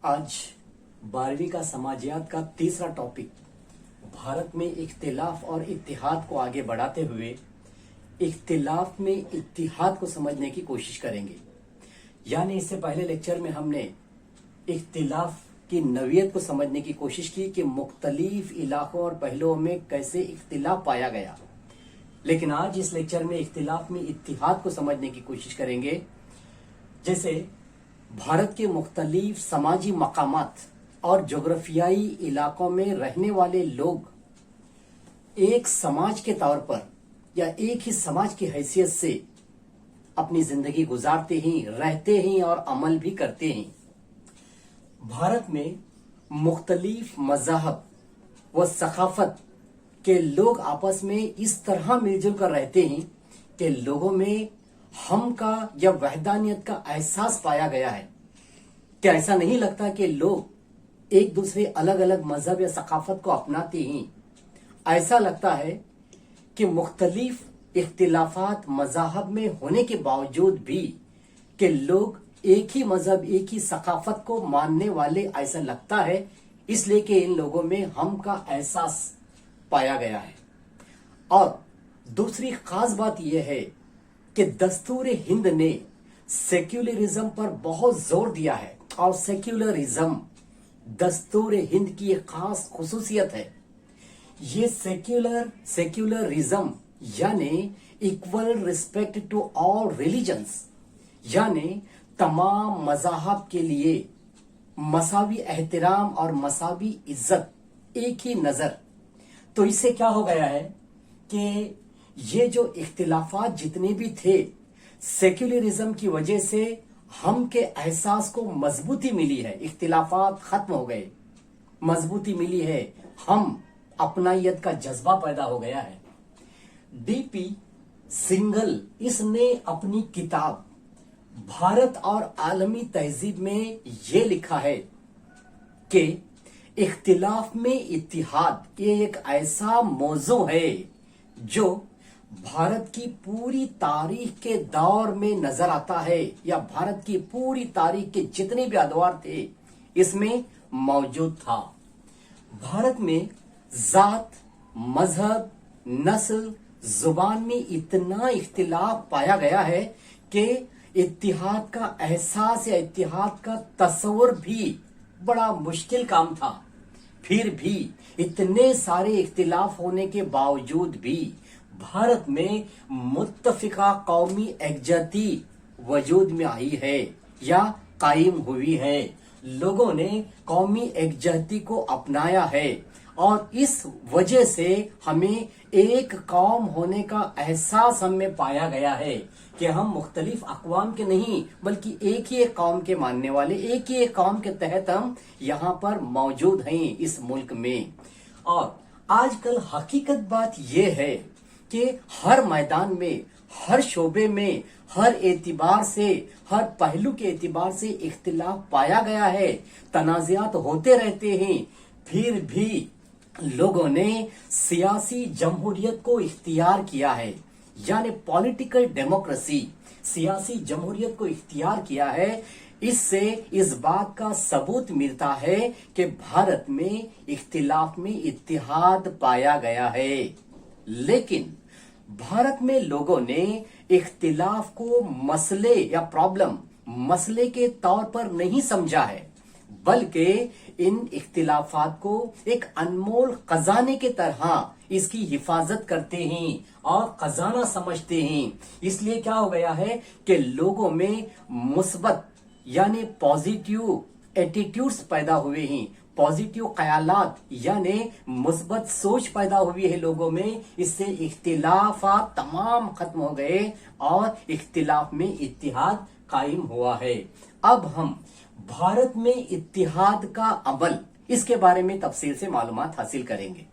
आज 12वीं का समाजियात का तीसरा टॉपिक भारत में इख्तिलाफ और इत्तिहाद को आगे बढ़ाते हुए इख्तिलाफ में इत्तिहाद को समझने की कोशिश करेंगे। यानी इससे पहले लेक्चर में हमने इख्तिलाफ की नवियत को समझने की कोशिश की कि मुख्तलिफ इलाकों और पहलुओं में कैसे इख्तिलाफ पाया गया, लेकिन आज इस लेक्चर में इख्तिलाफ में इत्तिहाद को समझने की कोशिश करेंगे। जैसे भारत के मुख्तलिफ समाजी मकामात और जोग्राफियाई इलाकों में रहने वाले लोग एक समाज के तौर पर या एक ही समाज की हैसियत से अपनी जिंदगी गुजारते हैं, रहते हैं और अमल भी करते हैं। भारत में मुख्तलिफ मज़हब व सकाफत के लोग आपस में इस तरह मिलजुल कर रहते हैं कि लोगों में हम का या वहदानियत का एहसास पाया गया है। क्या ऐसा नहीं लगता कि लोग एक दूसरे अलग अलग मजहब या सकाफत को अपनाते हैं? ऐसा लगता है कि मुख्तलिफ इख्तिलाफात मज़ाहब में होने के बावजूद भी कि लोग एक ही मजहब, एक ही सकाफत को मानने वाले ऐसा लगता है, इसलिए कि इन लोगों में हम का एहसास पाया गया है। और दूसरी खास बात यह है कि दस्तूर हिंद ने सेक्युलरिज्म पर बहुत जोर दिया है और सेक्युलरिज्म दस्तूर हिंद की एक खास खुसूसियत है। ये सेक्युलरिज्म यानी equal respect to all religions, यानी तमाम मज़ाहब के लिए मसावी एहतराम और मसावी इज्जत, एक ही नजर। तो इससे क्या हो गया है कि ये जो इख्तिलाफात जितने भी थे, सेक्युलरिज्म की वजह से हम के एहसास को मजबूती मिली है। इख्तिलाफात खत्म हो गए, मजबूती मिली है, हम अपनायत का जज्बा पैदा हो गया है। डीपी सिंगल इसने अपनी किताब भारत और आलमी तहजीब में ये लिखा है कि इख्तिलाफ में इत्तिहाद ये एक ऐसा मौजू है जो भारत की पूरी तारीख के दौर में नजर आता है, या भारत की पूरी तारीख के जितने भी अदवार थे इसमें मौजूद था। भारत में जात, मजहब, नस्ल, जुबान में इतना इख्तिलाफ पाया गया है कि इत्तिहाद का एहसास या इत्तिहाद का तस्वर भी बड़ा मुश्किल काम था। फिर भी इतने सारे इख्तिलाफ होने के बावजूद भी भारत में मुत्तफिका कौमी एकजहती वजूद में आई है या कायम हुई है। लोगों ने कौमी एकजहती को अपनाया है और इस वजह से हमें एक कौम होने का एहसास हमें पाया गया है कि हम मुख्तलिफ अक़वाम के नहीं बल्कि एक ही एक कौम के मानने वाले, एक ही एक कौम के तहत हम यहाँ पर मौजूद हैं इस मुल्क में। और आजकल हकीकत बात यह है कि हर मैदान में, हर शोबे में, हर एतिबार से, हर पहलू के एतिबार से इख्तिलाफ पाया गया है, तनाज़ात होते रहते हैं। फिर भी लोगों ने सियासी जमहूरियत को इख्तियार किया है, यानी पॉलिटिकल डेमोक्रेसी, सियासी जमहूरियत को इख्तियार किया है। इससे इस बात का सबूत मिलता है कि भारत में इख्तिलाफ में इत्तिहाद पाया गया है। लेकिन भारत में लोगों ने इख्तिलाफ को मसले या प्रॉब्लम, मसले के तौर पर नहीं समझा है, बल्कि इन इख्तिलाफात को एक अनमोल खजाने के तरह इसकी हिफाजत करते हैं और खजाना समझते हैं। इसलिए क्या हो गया है कि लोगों में मुस्बत यानी पॉजिटिव एटीट्यूड्स पैदा हुए हैं, पॉजिटिव ख्यालात यानी मुस्बत सोच पैदा हुई है लोगों में। इससे इख्तिलाफात तमाम खत्म हो गए और इख्तिलाफ में इत्तिहाद कायम हुआ है। अब हम भारत में इत्तिहाद का अमल, इसके बारे में तफसील से मालूमात हासिल करेंगे।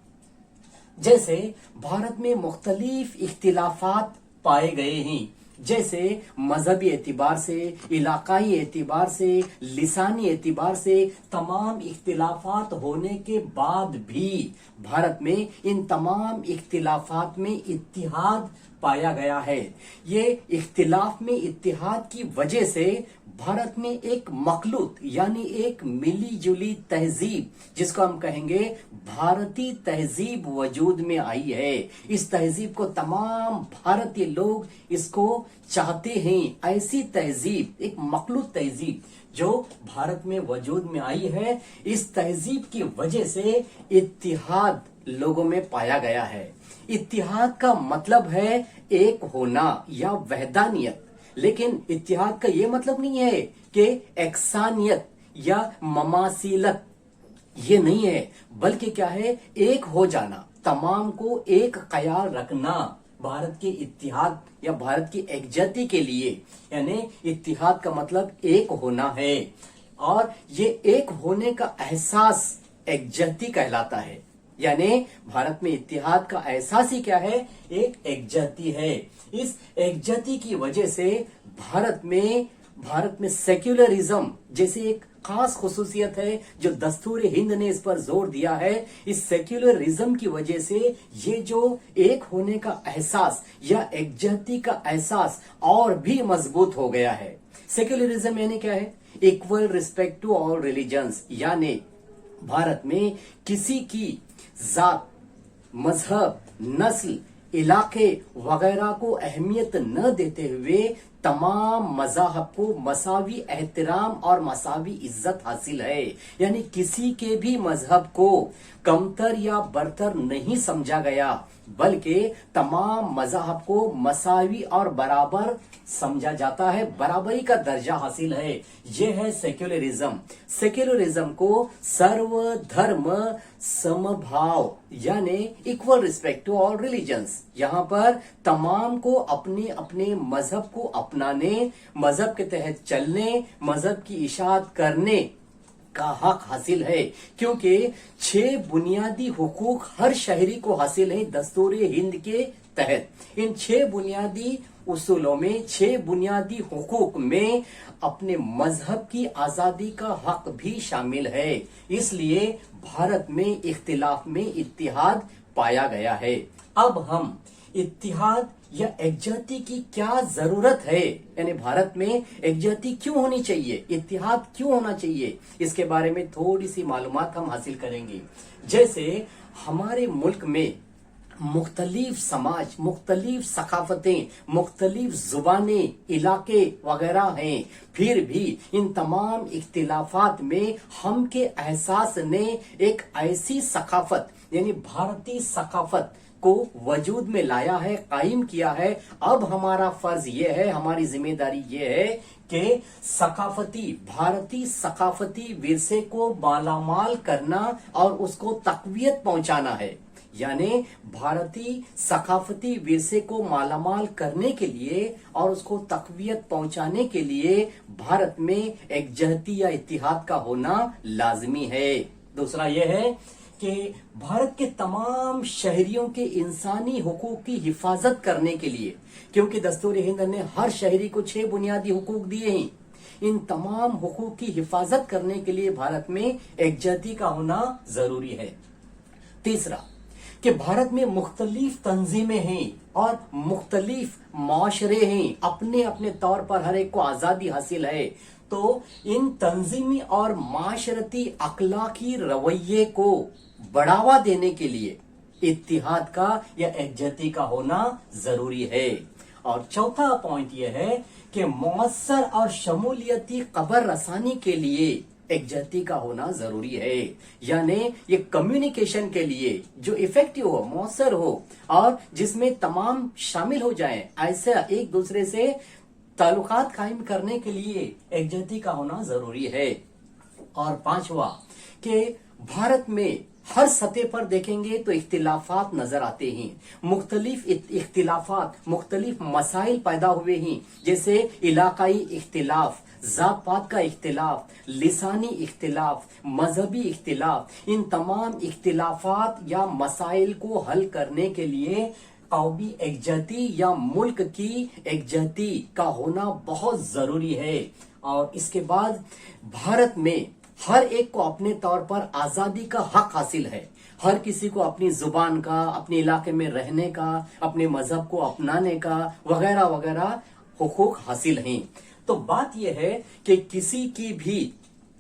जैसे भारत में मुख्तलिफ इख्तिलाफात पाए गए हैं, जैसे मजहबी एतबार से, इलाकाई एतबार से, लिसानी एतबार से तमाम इख्तिलाफात होने के बाद भी भारत में इन तमाम इख्तिलाफात में इत्तिहाद पाया गया है। ये इख्तिलाफ में इत्तिहाद की वजह से भारत में एक मखलूत यानी एक मिली जुली तहजीब, जिसको हम कहेंगे भारतीय तहजीब, वजूद में आई है। इस तहजीब को तमाम भारतीय लोग इसको चाहते हैं। ऐसी तहजीब, एक मखलूत तहजीब जो भारत में वजूद में आई है, इस तहजीब की वजह से इत्तिहाद लोगों में पाया गया है। इत्तिहाद का मतलब है एक होना या वहदानियत, लेकिन इत्तिहाद का ये मतलब नहीं है कि एकसानियत या ममासिलत, ये नहीं है, बल्कि क्या है, एक हो जाना, तमाम को एक ख्याल रखना। भारत के इत्तिहाद या भारत की एकजहती के लिए, यानी इत्तिहाद का मतलब एक होना है, और ये एक होने का एहसास एकजहती कहलाता है। यानी भारत में इत्तिहाद का एहसास ही क्या है, एक एकजहती है। इस एकजहती की वजह से भारत में सेक्युलरिज्म जैसे एक खास खुसूसियत है जो दस्तूर हिंद ने इस पर जोर दिया है। इस सेक्युलरिज्म की वजह से ये जो एक होने का एहसास या एकजहती का एहसास और भी मजबूत हो गया है। सेक्युलरिज्म यानी क्या है, equal respect to all religions, यानी भारत में किसी की जात, मजहब, नस्ल, इलाके वगैरह को अहमियत न देते हुए तमाम मज़ाहब को मसावी एहतराम और मसावी इज्जत हासिल है। यानी किसी के भी मजहब को कमतर या बरतर नहीं समझा गया, बल्कि तमाम मज़ाहब को मसावी और बराबर समझा जाता है, बराबरी का दर्जा हासिल है। यह है सेक्युलरिज्म। सेक्युलरिज्म को सर्वधर्म समभाव यानी equal respect to all religions, यहाँ पर तमाम को अपने अपने मजहब को अपनाने, मजहब के तहत चलने, मजहब की इशाअत करने का हक हासिल है, क्योंकि 6 बुनियादी हुकूक हर शहरी को हासिल है दस्तूर हिंद के तहत। इन 6 बुनियादी उसूलों में, 6 बुनियादी हुकूक में अपने मजहब की आजादी का हक भी शामिल है। इसलिए भारत में इख्तिलाफ में इत्तिहाद पाया गया है। अब हम इत्तिहाद या एकजहती की क्या जरूरत है, यानी भारत में एकजहती क्यों होनी चाहिए, इत्तिहाद क्यों होना चाहिए, इसके बारे में थोड़ी सी मालूमात हम हासिल करेंगे। जैसे हमारे मुल्क में मुख्तलिफ समाज, मुख्तलिफ सकाफतें, मुख्तलिफ जुबानें, इलाके वगैरह हैं, फिर भी इन तमाम इख्तिलाफात में हम के एहसास ने एक ऐसी सकाफत यानी भारतीय सकाफत को वजूद में लाया है, कायम किया है। अब हमारा फर्ज ये है, हमारी जिम्मेदारी ये है कि भारतीय सकाफती विरसे को मालामाल करना और उसको तकवीत पहुंचाना है। यानी भारतीय सकाफती विरसे को मालामाल करने के लिए और उसको तकवीत पहुंचाने के लिए भारत में एकजहती या इत्तिहाद का होना लाजमी है। दूसरा यह है कि भारत के तमाम शहरियों के इंसानी हुकूक की हिफाजत करने के लिए, क्योंकि दस्तूर हिंद ने हर शहरी को 6 बुनियादी हुकूक दिए हैं, इन तमाम हुकूक की हिफाजत करने के लिए भारत में एकजहती का होना जरूरी है। तीसरा कि भारत में मुख्तलिफ तंजीमें हैं और मुख्तलिफ माशरे हैं, अपने अपने तौर पर हर एक को आजादी हासिल है, तो इन तंजीमी और माशरती अखलाकी रवैये को बढ़ावा देने के लिए इत्तिहाद का या एकजहती का होना जरूरी है। और चौथा पॉइंट यह है कि मौसर और शमूलियती खबर रसानी के लिए एकजहती का होना जरूरी है। यानी ये कम्युनिकेशन के लिए जो इफेक्टिव हो, मौसर हो और जिसमें तमाम शामिल हो जाएं, ऐसा एक दूसरे से ताल्लुकात कायम करने के लिए एकजहती का होना जरूरी है। और पांचवा कि भारत में हर सतह पर देखेंगे तो इख्तिलाफात नजर आते हैं, मुख्तलिफ इख्तिलाफात, मुख्तलिफ मसाइल पैदा हुए हैं, जैसे इलाकाई इख्तिलाफ, जात पात का इख्तिलाफ, लिसानी इख्तिलाफ, मजहबी इख्तिलाफ। इन तमाम इख्तिलाफात या मसाइल को हल करने के लिए कौमी एकजहती या मुल्क की एकजहती का होना बहुत जरूरी है। और इसके बाद भारत में हर एक को अपने तौर पर आजादी का हक हासिल है। हर किसी को अपनी जुबान का, अपने इलाके में रहने का, अपने मजहब को अपनाने का वगैरह वगैरह हुकूक हासिल हैं। तो बात यह है कि किसी की भी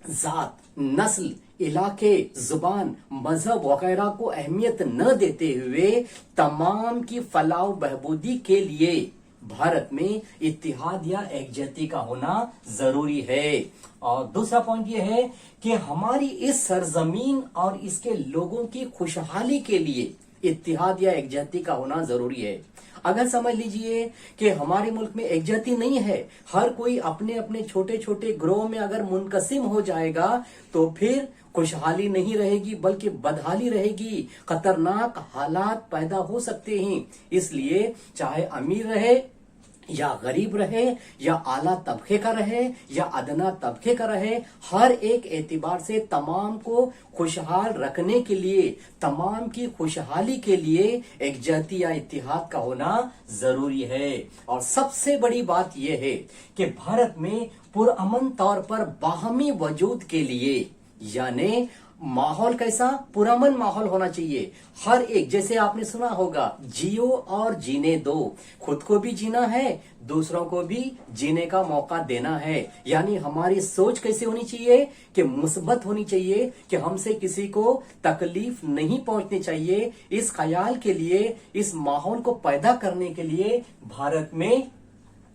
जात, नस्ल, इलाके, जुबान, मजहब वगैरह को अहमियत न देते हुए तमाम की फलाह बहबूदी के लिए भारत में इत्तिहाद या एकजहती का होना जरूरी है। और दूसरा पॉइंट यह है कि हमारी इस सरजमीन और इसके लोगों की खुशहाली के लिए इत्तिहाद या एकजहती का होना जरूरी है। अगर समझ लीजिए कि हमारे मुल्क में एकजहती नहीं है, हर कोई अपने अपने छोटे छोटे ग्रोह में अगर मुनकसिम हो जाएगा तो फिर खुशहाली नहीं रहेगी बल्कि बदहाली रहेगी, खतरनाक हालात पैदा हो सकते हैं। इसलिए चाहे अमीर रहे या गरीब रहे या आला तबके का रहे या अदना तबके का रहे, हर एक एतबार से तमाम को खुशहाल रखने के लिए, तमाम की खुशहाली के लिए एकजहती या इत्तिहाद का होना जरूरी है। और सबसे बड़ी बात यह है कि भारत में पुरअमन तौर पर बाहमी वजूद के लिए, यानी माहौल कैसा, पुरअमन माहौल होना चाहिए। हर एक, जैसे आपने सुना होगा, जियो और जीने दो, खुद को भी जीना है, दूसरों को भी जीने का मौका देना है। यानी हमारी सोच कैसे होनी चाहिए कि मुस्बत होनी चाहिए कि हमसे किसी को तकलीफ नहीं पहुंचनी चाहिए। इस ख्याल के लिए, इस माहौल को पैदा करने के लिए भारत में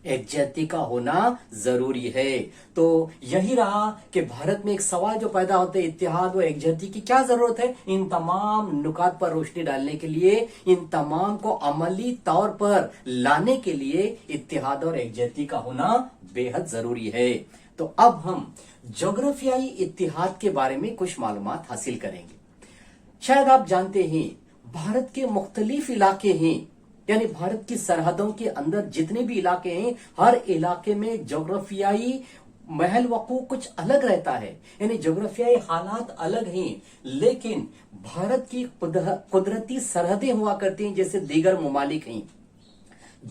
एकजहती का होना जरूरी है। तो यही रहा कि भारत में एक सवाल जो पैदा होते हैं, इत्तिहाद व एकजहती की क्या जरूरत है। इन तमाम नुकात पर रोशनी डालने के लिए, इन तमाम को अमली तौर पर लाने के लिए इत्तिहाद और एकजहती का होना बेहद जरूरी है। तो अब हम जोग्राफियाई इत्तिहाद के बारे में कुछ मालूमात हासिल करेंगे। शायद आप जानते हैं, भारत के मुख्तलिफ इलाके हैं, यानी भारत की सरहदों के अंदर जितने भी इलाके हैं, हर इलाके में जोग्राफियाई महल वकू कुछ अलग रहता है, यानी जोग्राफियाई हालात अलग हैं। लेकिन भारत की कुदरती सरहदें हुआ करती हैं जैसे दीगर ममालिक हैं।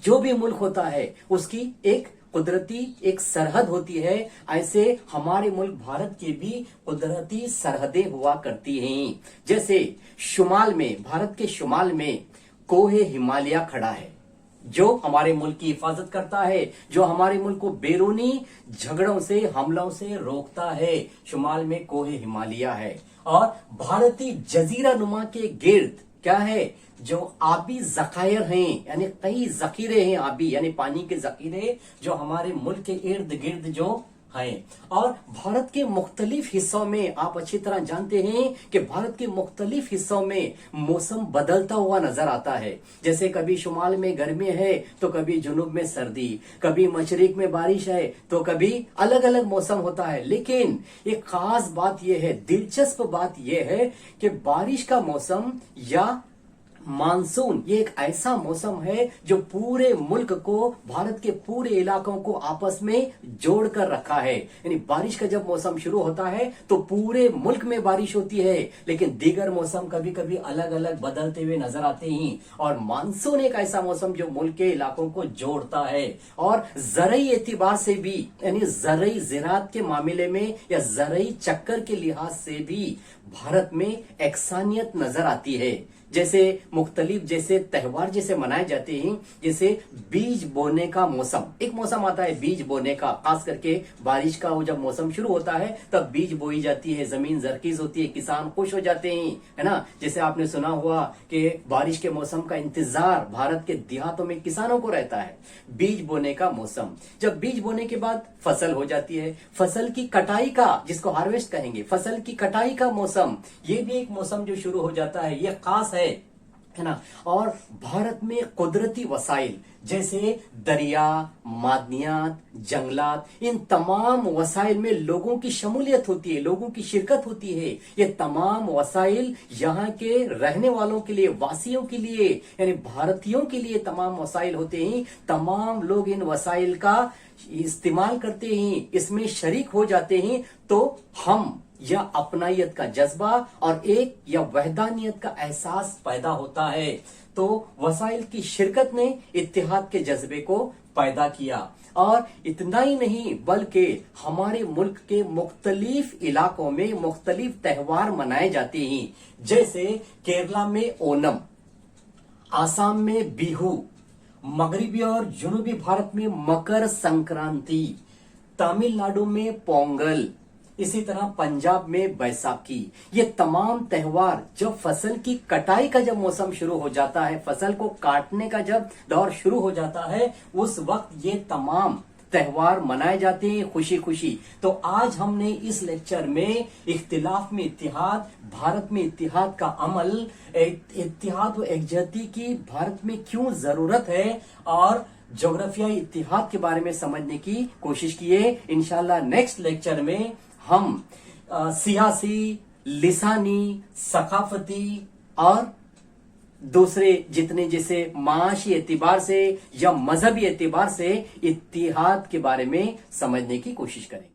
जो भी मुल्क होता है उसकी एक कुदरती एक सरहद होती है। ऐसे हमारे मुल्क भारत के भी कुदरती सरहदें हुआ करती हैं। जैसे शुमाल में, भारत के शुमाल में कोहे हिमालय खड़ा है, जो हमारे मुल्क की हिफाजत करता है, जो हमारे मुल्क को बैरूनी झगड़ों से, हमलों से रोकता है। शुमाल में कोहे हिमालय है। और भारतीय जजीरा नुमा के गिर्द क्या है, जो आबी जखायर हैं, यानी कई जखीरे हैं आबी, यानी पानी के जखीरे जो हमारे मुल्क के इर्द गिर्द जो हैं। और भारत के मुख्तलिफ हिस्सों में आप अच्छी तरह जानते हैं कि भारत के मुख्तलिफ हिस्सों में मौसम बदलता हुआ नजर आता है। जैसे कभी शुमाल में गर्मी है तो कभी जुनूब में सर्दी, कभी मशरिक में बारिश है तो कभी अलग अलग मौसम होता है। लेकिन एक खास बात यह है, दिलचस्प बात यह है कि बारिश का मौसम या मानसून ये एक ऐसा मौसम है जो पूरे मुल्क को, भारत के पूरे इलाकों को आपस में जोड़ कर रखा है। यानी बारिश का जब मौसम शुरू होता है तो पूरे मुल्क में बारिश होती है, लेकिन दीगर मौसम कभी कभी अलग अलग बदलते हुए नजर आते हैं। और मानसून एक ऐसा मौसम जो मुल्क के इलाकों को जोड़ता है। और ज़रई एतबार से भी, यानी ज़रई ज़राअत के मामले में या ज़रई चक्कर के लिहाज से भी भारत में एकसानियत नजर आती है। जैसे मुख्तलिफ जैसे त्योहार जैसे मनाए जाते हैं, जैसे बीज बोने का मौसम, एक मौसम आता है बीज बोने का, खास करके बारिश का वो जब मौसम शुरू होता है तब बीज बोई जाती है, जमीन जरकीज होती है, किसान खुश हो जाते हैं, है ना। जैसे आपने सुना हुआ कि बारिश के मौसम का इंतजार भारत के देहातों में किसानों को रहता है। बीज बोने का मौसम, जब बीज बोने के बाद फसल हो जाती है, फसल की कटाई का, जिसको हार्वेस्ट कहेंगे, फसल की कटाई का मौसम, ये भी एक मौसम जो शुरू हो जाता है, ये खास है ना। और भारत में कुदरती वसाइल जैसे दरिया, मादनियात, जंगलात, इन तमाम वसाइल में लोगों की शमूलियत होती है, लोगों की शिरकत होती है। ये तमाम वसाइल यहाँ के रहने वालों के लिए, वासियों के लिए, यानी भारतीयों के लिए तमाम वसाइल होते हैं। तमाम लोग इन वसाइल का इस्तेमाल करते हैं, इसमें शरीक हो जाते हैं। तो हम या अपनायत का जज्बा और एक या वहदानियत का एहसास पैदा होता है। तो वसाइल की शिरकत ने इत्तिहाद के जज्बे को पैदा किया। और इतना ही नहीं बल्कि हमारे मुल्क के मुख्तलिफ इलाकों में मुख्तलिफ त्योहार मनाए जाते हैं, जैसे केरला में ओनम, आसाम में बिहू, मगरबी और जनूबी भारत में मकर संक्रांति, तमिलनाडु में पोंगल, इसी तरह पंजाब में बैसाखी। ये तमाम त्योहार जब फसल की कटाई का जब मौसम शुरू हो जाता है, फसल को काटने का जब दौर शुरू हो जाता है, उस वक्त ये तमाम त्योहार मनाए जाते हैं खुशी खुशी। तो आज हमने इस लेक्चर में इख्तिलाफ में इत्तिहाद, भारत में इत्तिहाद का अमल, इत्तिहाद व एकजहती की भारत में क्यों जरूरत है और ज्योग्राफियाई इत्तिहाद के बारे में समझने की कोशिश की है। इंशाल्लाह नेक्स्ट लेक्चर में हम सियासी, लिसानी, सकाफती और दूसरे जितने जैसे माशी एतबार से या मजहबी एतबार से इत्तिहाद के बारे में समझने की कोशिश करेंगे।